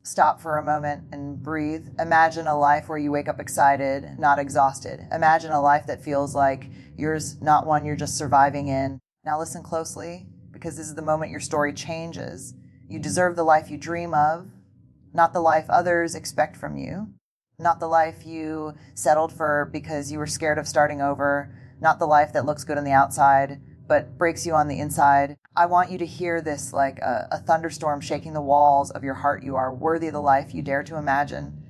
Stop for a moment and breathe. Imagine a life where you wake up excited, not exhausted. Imagine a life that feels like yours, not one you're just surviving in. Now listen closely, because this is the moment your story changes. You deserve the life you dream of, not the life others expect from you, not the life you settled for because you were scared of starting over, not the life that looks good on the outside but breaks you on the inside. I want you to hear this like a thunderstorm shaking the walls of your heart. You are worthy of the life you dare to imagine,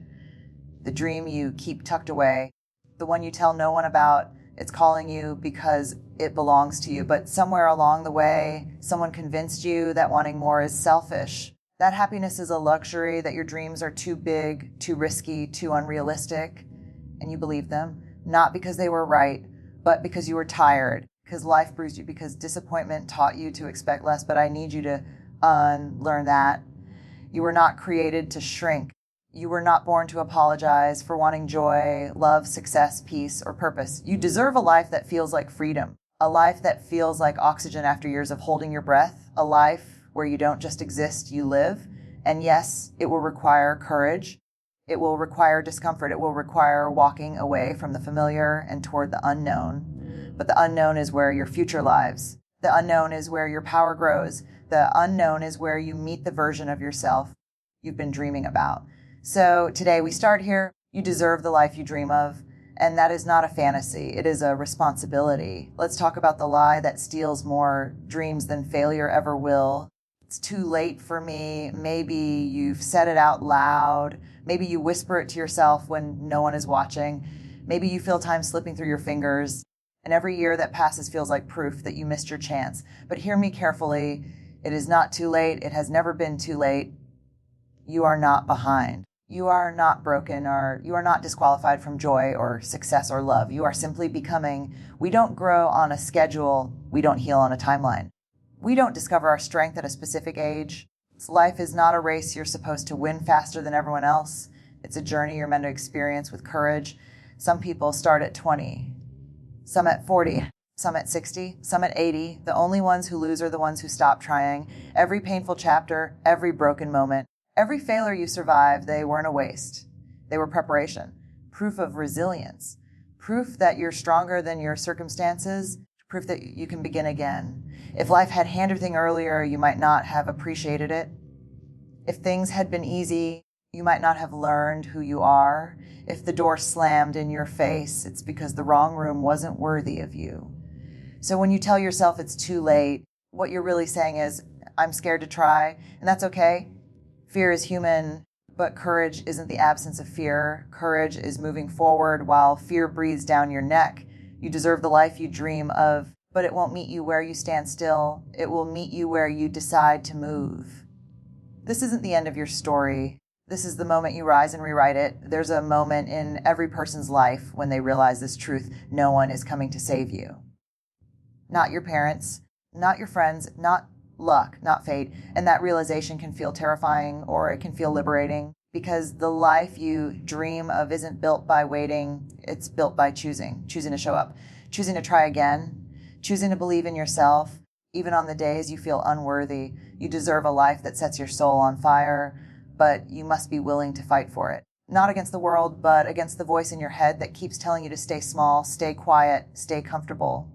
the dream you keep tucked away, the one you tell no one about. It's calling you because it belongs to you, but somewhere along the way, someone convinced you that wanting more is selfish. That happiness is a luxury, that your dreams are too big, too risky, too unrealistic, and you believe them, not because they were right, but because you were tired, because life bruised you, because disappointment taught you to expect less. But I need you to unlearn that. You were not created to shrink. You were not born to apologize for wanting joy, love, success, peace, or purpose. You deserve a life that feels like freedom, a life that feels like oxygen after years of holding your breath, a life where you don't just exist, you live. And yes, it will require courage. It will require discomfort. It will require walking away from the familiar and toward the unknown. But the unknown is where your future lives. The unknown is where your power grows. The unknown is where you meet the version of yourself you've been dreaming about. So today we start here. You deserve the life you dream of. And that is not a fantasy. It is a responsibility. Let's talk about the lie that steals more dreams than failure ever will. It's too late for me. Maybe you've said it out loud. Maybe you whisper it to yourself when no one is watching. Maybe you feel time slipping through your fingers. And every year that passes feels like proof that you missed your chance. But hear me carefully. It is not too late. It has never been too late. You are not behind. You are not broken, or you are not disqualified from joy or success or love. You are simply becoming. We don't grow on a schedule. We don't heal on a timeline. We don't discover our strength at a specific age. Life is not a race you're supposed to win faster than everyone else. It's a journey you're meant to experience with courage. Some people start at 20. Some at 40, some at 60, some at 80. The only ones who lose are the ones who stop trying. Every painful chapter, every broken moment, every failure you survived, they weren't a waste. They were preparation, proof of resilience, proof that you're stronger than your circumstances, proof that you can begin again. If life had handed everything earlier, you might not have appreciated it. If things had been easy, you might not have learned who you are. If the door slammed in your face, it's because the wrong room wasn't worthy of you. So when you tell yourself it's too late, what you're really saying is, I'm scared to try, and that's okay. Fear is human, but courage isn't the absence of fear. Courage is moving forward while fear breathes down your neck. You deserve the life you dream of, but it won't meet you where you stand still. It will meet you where you decide to move. This isn't the end of your story. This is the moment you rise and rewrite it. There's a moment in every person's life when they realize this truth. No one is coming to save you. Not your parents, not your friends, not luck, not fate. And that realization can feel terrifying, or it can feel liberating, because the life you dream of isn't built by waiting. It's built by choosing to show up, choosing to try again, choosing to believe in yourself, even on the days you feel unworthy. You deserve a life that sets your soul on fire, but you must be willing to fight for it. Not against the world, but against the voice in your head that keeps telling you to stay small, stay quiet, stay comfortable.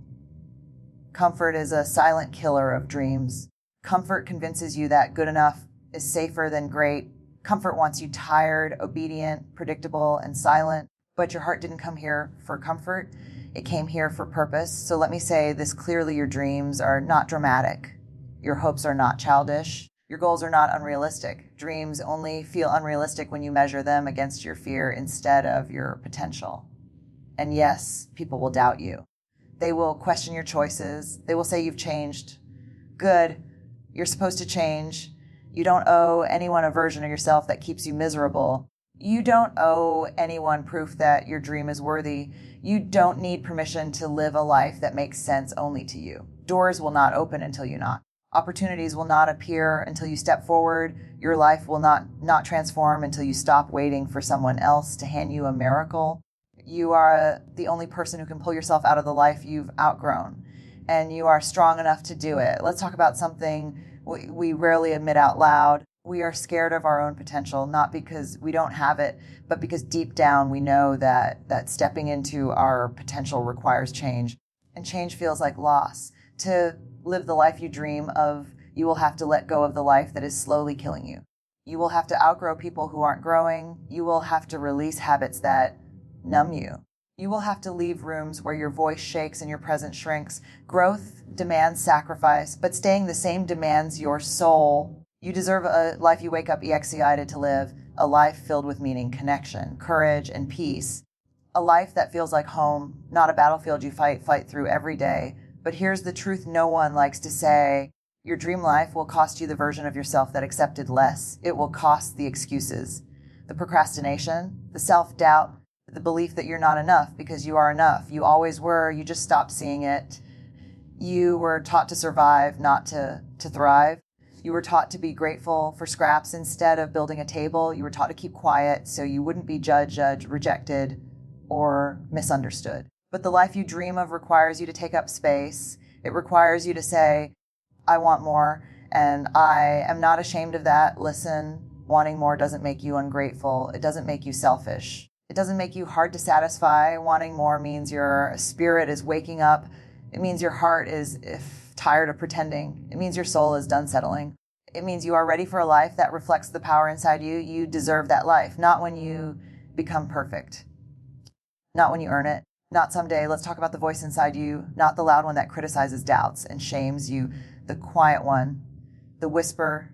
Comfort is a silent killer of dreams. Comfort convinces you that good enough is safer than great. Comfort wants you tired, obedient, predictable, and silent. But your heart didn't come here for comfort. It came here for purpose. So let me say this clearly: your dreams are not dramatic. Your hopes are not childish. Your goals are not unrealistic. Dreams only feel unrealistic when you measure them against your fear instead of your potential. And yes, people will doubt you. They will question your choices. They will say you've changed. Good. You're supposed to change. You don't owe anyone a version of yourself that keeps you miserable. You don't owe anyone proof that your dream is worthy. You don't need permission to live a life that makes sense only to you. Doors will not open until you knock. Opportunities will not appear until you step forward. Your life will not transform until you stop waiting for someone else to hand you a miracle. You are the only person who can pull yourself out of the life you've outgrown, and you are strong enough to do it. Let's talk about something we rarely admit out loud. We are scared of our own potential, not because we don't have it, but because deep down we know that stepping into our potential requires change. And change feels like loss. To live the life you dream of, you will have to let go of the life that is slowly killing you. You will have to outgrow people who aren't growing. You will have to release habits that numb you. You will have to leave rooms where your voice shakes and your presence shrinks. Growth demands sacrifice, but staying the same demands your soul. You deserve a life you wake up excited to live, a life filled with meaning, connection, courage, and peace. A life that feels like home, not a battlefield you fight through every day. But here's the truth no one likes to say. Your dream life will cost you the version of yourself that accepted less. It will cost the excuses, the procrastination, the self-doubt, the belief that you're not enough because you are enough. You always were, you just stopped seeing it. You were taught to survive, not to thrive. You were taught to be grateful for scraps instead of building a table. You were taught to keep quiet so you wouldn't be judged, rejected, or misunderstood. But the life you dream of requires you to take up space. It requires you to say, I want more, and I am not ashamed of that. Listen, wanting more doesn't make you ungrateful. It doesn't make you selfish. It doesn't make you hard to satisfy. Wanting more means your spirit is waking up. It means your heart is tired of pretending. It means your soul is done settling. It means you are ready for a life that reflects the power inside you. You deserve that life, not when you become perfect, not when you earn it, not someday. Let's talk about the voice inside you, not the loud one that criticizes, doubts, and shames you, the quiet one, the whisper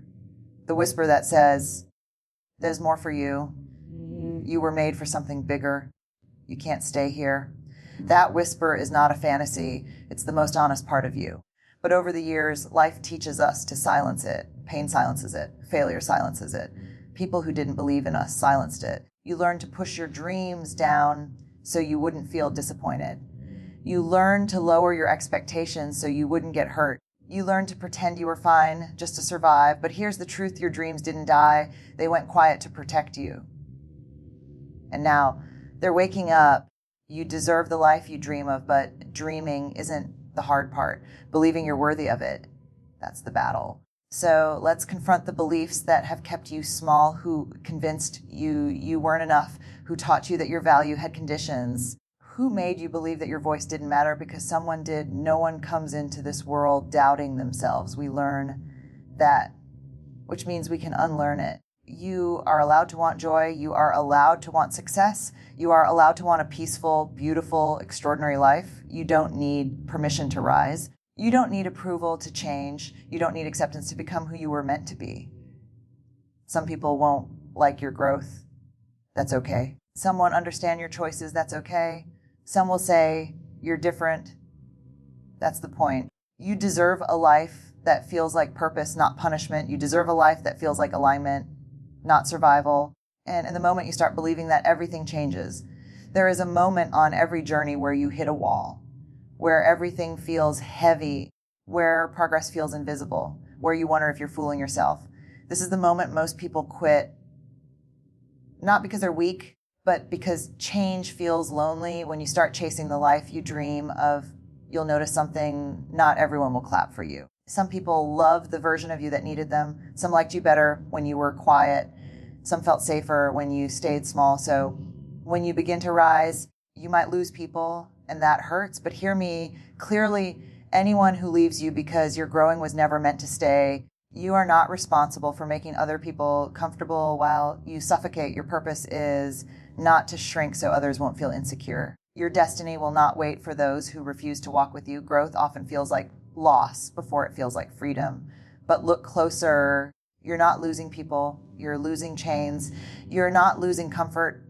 that says, there's more for you. You were made for something bigger. You can't stay here. That whisper is not a fantasy. It's the most honest part of you. But over the years, life teaches us to silence it. Pain silences it. Failure silences it. People who didn't believe in us silenced it. You learn to push your dreams down so you wouldn't feel disappointed. You learn to lower your expectations so you wouldn't get hurt. You learn to pretend you were fine just to survive. But here's the truth, your dreams didn't die. They went quiet to protect you. And now they're waking up. You deserve the life you dream of, but dreaming isn't the hard part. Believing you're worthy of it, that's the battle. So let's confront the beliefs that have kept you small, who convinced you weren't enough, who taught you that your value had conditions, who made you believe that your voice didn't matter because someone did. No one comes into this world doubting themselves. We learn that, which means we can unlearn it. You are allowed to want joy. You are allowed to want success. You are allowed to want a peaceful, beautiful, extraordinary life. You don't need permission to rise. You don't need approval to change. You don't need acceptance to become who you were meant to be. Some people won't like your growth. That's okay. Some won't understand your choices. That's okay. Some will say you're different. That's the point. You deserve a life that feels like purpose, not punishment. You deserve a life that feels like alignment, not survival. And in the moment you start believing that, everything changes. There is a moment on every journey where you hit a wall, where everything feels heavy, where progress feels invisible, where you wonder if you're fooling yourself. This is the moment most people quit, not because they're weak, but because change feels lonely. When you start chasing the life you dream of, you'll notice something. Not everyone will clap for you. Some people loved the version of you that needed them. Some liked you better when you were quiet. Some felt safer when you stayed small. So when you begin to rise, you might lose people, and that hurts. But hear me clearly, anyone who leaves you because your growing was never meant to stay, you are not responsible for making other people comfortable while you suffocate. Your purpose is not to shrink so others won't feel insecure. Your destiny will not wait for those who refuse to walk with you. Growth often feels like loss before it feels like freedom. But look closer. You're not losing people. You're losing chains. You're not losing comfort.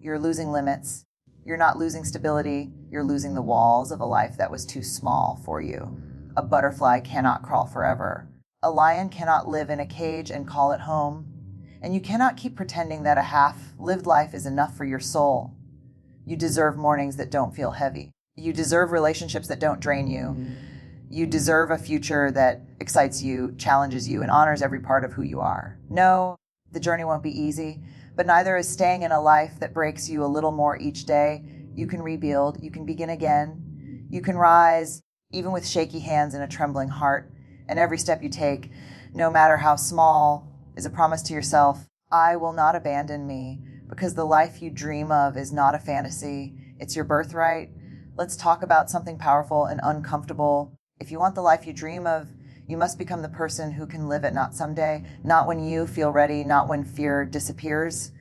You're losing limits. You're not losing stability. You're losing the walls of a life that was too small for you. A butterfly cannot crawl forever. A lion cannot live in a cage and call it home. And you cannot keep pretending that a half-lived life is enough for your soul. You deserve mornings that don't feel heavy. You deserve relationships that don't drain you. You deserve a future that excites you, challenges you, and honors every part of who you are. No, the journey won't be easy, but neither is staying in a life that breaks you a little more each day. You can rebuild. You can begin again. You can rise, even with shaky hands and a trembling heart. And every step you take, no matter how small, is a promise to yourself, I will not abandon me, because the life you dream of is not a fantasy. It's your birthright. Let's talk about something powerful and uncomfortable. If you want the life you dream of, you must become the person who can live it, not someday, not when you feel ready, not when fear disappears.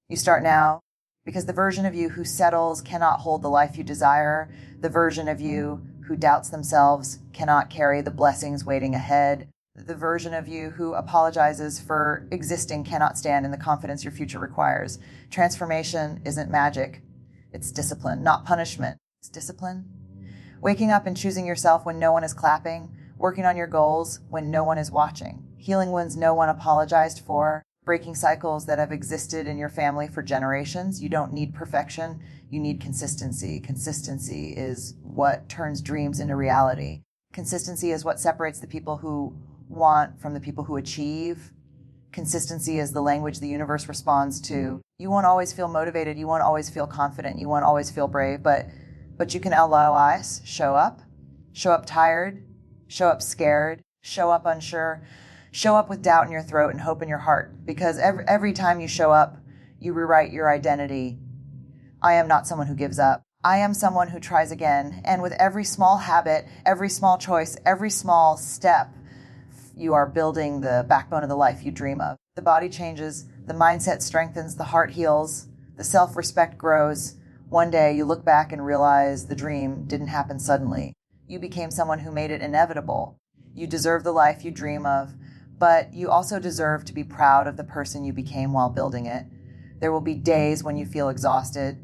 You start now, because the version of you who settles cannot hold the life you desire. The version of you who doubts themselves cannot carry the blessings waiting ahead. The version of you who apologizes for existing cannot stand in the confidence your future requires. Transformation isn't magic. It's discipline, not punishment. It's discipline. Waking up and choosing yourself when no one is clapping. Working on your goals when no one is watching. Healing wounds no one apologized for. Breaking cycles that have existed in your family for generations. You don't need perfection. You need consistency. Consistency is what turns dreams into reality. Consistency is what separates the people who want from the people who achieve. Consistency is the language the universe responds to. You won't always feel motivated. You won't always feel confident. You won't always feel brave, but you can LOIs, show up tired, show up scared, show up unsure, show up with doubt in your throat and hope in your heart, because every time you show up, you rewrite your identity. I am not someone who gives up. I am someone who tries again. And with every small habit, every small choice, every small step, you are building the backbone of the life you dream of. The body changes, the mindset strengthens, the heart heals, the self-respect grows. One day you look back and realize the dream didn't happen suddenly. You became someone who made it inevitable. You deserve the life you dream of, but you also deserve to be proud of the person you became while building it. There will be days when you feel exhausted,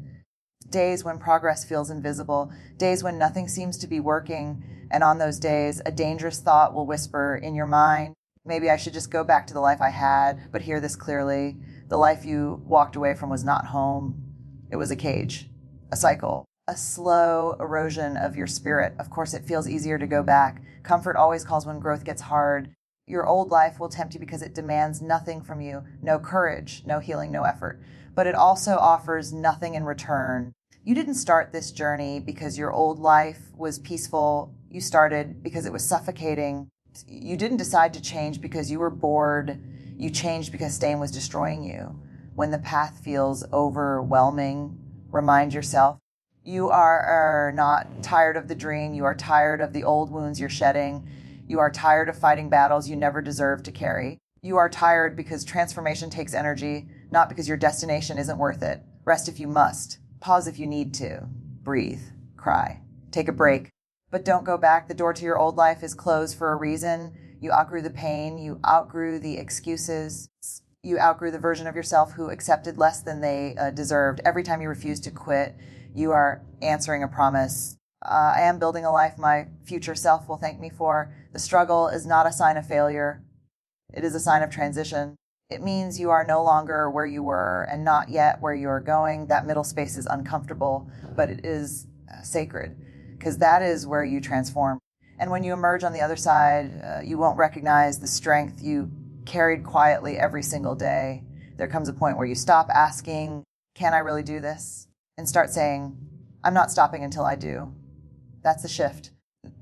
days when progress feels invisible, days when nothing seems to be working, and on those days, a dangerous thought will whisper in your mind, maybe I should just go back to the life I had, but hear this clearly. The life you walked away from was not home. It was a cage, a cycle, a slow erosion of your spirit. Of course, it feels easier to go back. Comfort always calls when growth gets hard. Your old life will tempt you because it demands nothing from you, no courage, no healing, no effort. But it also offers nothing in return. You didn't start this journey because your old life was peaceful. You started because it was suffocating. You didn't decide to change because you were bored. You changed because staying was destroying you. When the path feels overwhelming, remind yourself, you are not tired of the dream. You are tired of the old wounds you're shedding. You are tired of fighting battles you never deserved to carry. You are tired because transformation takes energy, not because your destination isn't worth it. Rest if you must. Pause if you need to. Breathe. Cry. Take a break. But don't go back. The door to your old life is closed for a reason. You outgrew the pain. You outgrew the excuses. You outgrew the version of yourself who accepted less than they deserved. Every time you refuse to quit, you are answering a promise. I am building a life my future self will thank me for. The struggle is not a sign of failure. It is a sign of transition. It means you are no longer where you were and not yet where you are going. That middle space is uncomfortable, but it is sacred, because that is where you transform. And when you emerge on the other side, you won't recognize the strength you carried quietly every single day. There comes a point where you stop asking, can I really do this? And start saying, I'm not stopping until I do. That's the shift.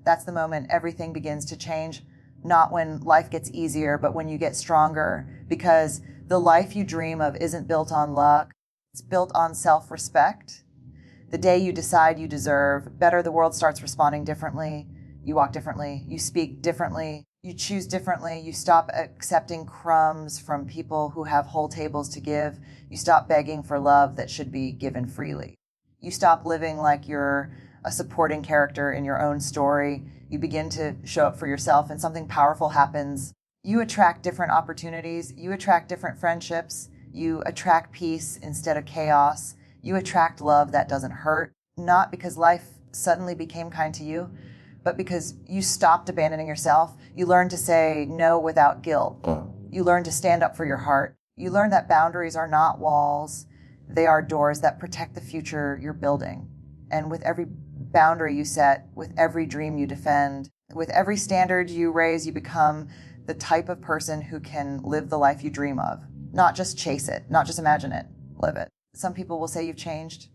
That's the moment everything begins to change. Not when life gets easier, but when you get stronger, because the life you dream of isn't built on luck. It's built on self-respect. The day you decide you deserve better, the world starts responding differently. You walk differently. You speak differently. You choose differently. You stop accepting crumbs from people who have whole tables to give. You stop begging for love that should be given freely. You stop living like you're a supporting character in your own story. You begin to show up for yourself, and something powerful happens. You attract different opportunities. You attract different friendships. You attract peace instead of chaos. You attract love that doesn't hurt, not because life suddenly became kind to you, but because you stopped abandoning yourself. You learn to say no without guilt. You learn to stand up for your heart. You learn that boundaries are not walls. They are doors that protect the future you're building. And with every boundary you set, with every dream you defend, with every standard you raise, you become the type of person who can live the life you dream of. Not just chase it, not just imagine it, live it. Some people will say you've changed.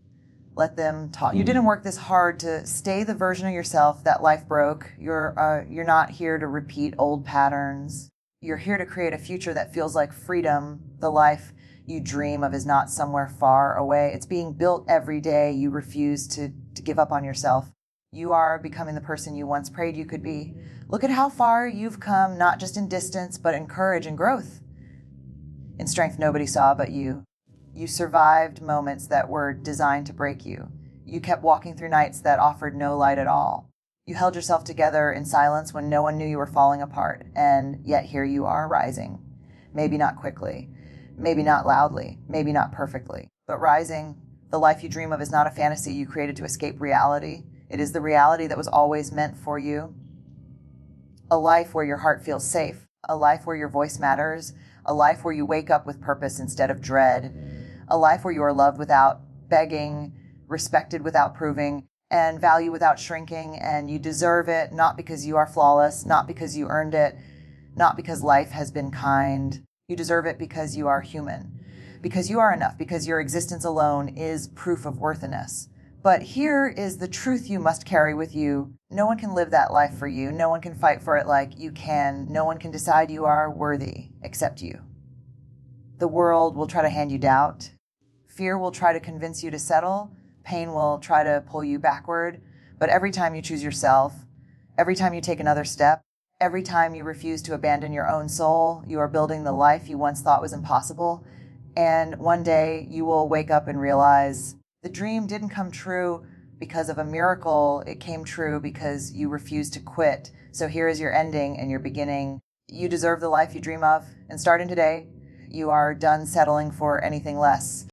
Let them talk. You didn't work this hard to stay the version of yourself that life broke. You're not here to repeat old patterns. You're here to create a future that feels like freedom. The life you dream of is not somewhere far away. It's being built every day. You refuse to give up on yourself. You are becoming the person you once prayed you could be. Look at how far you've come, not just in distance, but in courage and growth. In strength nobody saw but you. You survived moments that were designed to break you. You kept walking through nights that offered no light at all. You held yourself together in silence when no one knew you were falling apart, and yet here you are rising. Maybe not quickly, maybe not loudly, maybe not perfectly, but rising. The life you dream of is not a fantasy you created to escape reality. It is the reality that was always meant for you. A life where your heart feels safe, a life where your voice matters, a life where you wake up with purpose instead of dread, a life where you are loved without begging, respected without proving, and value without shrinking, and you deserve it, not because you are flawless, not because you earned it, not because life has been kind. You deserve it because you are human, because you are enough, because your existence alone is proof of worthiness. But here is the truth you must carry with you. No one can live that life for you. No one can fight for it like you can. No one can decide you are worthy except you. The world will try to hand you doubt. Fear will try to convince you to settle. Pain will try to pull you backward. But every time you choose yourself, every time you take another step, every time you refuse to abandon your own soul, you are building the life you once thought was impossible. And one day you will wake up and realize the dream didn't come true because of a miracle. It came true because you refused to quit. So here is your ending and your beginning. You deserve the life you dream of. And starting today, you are done settling for anything less.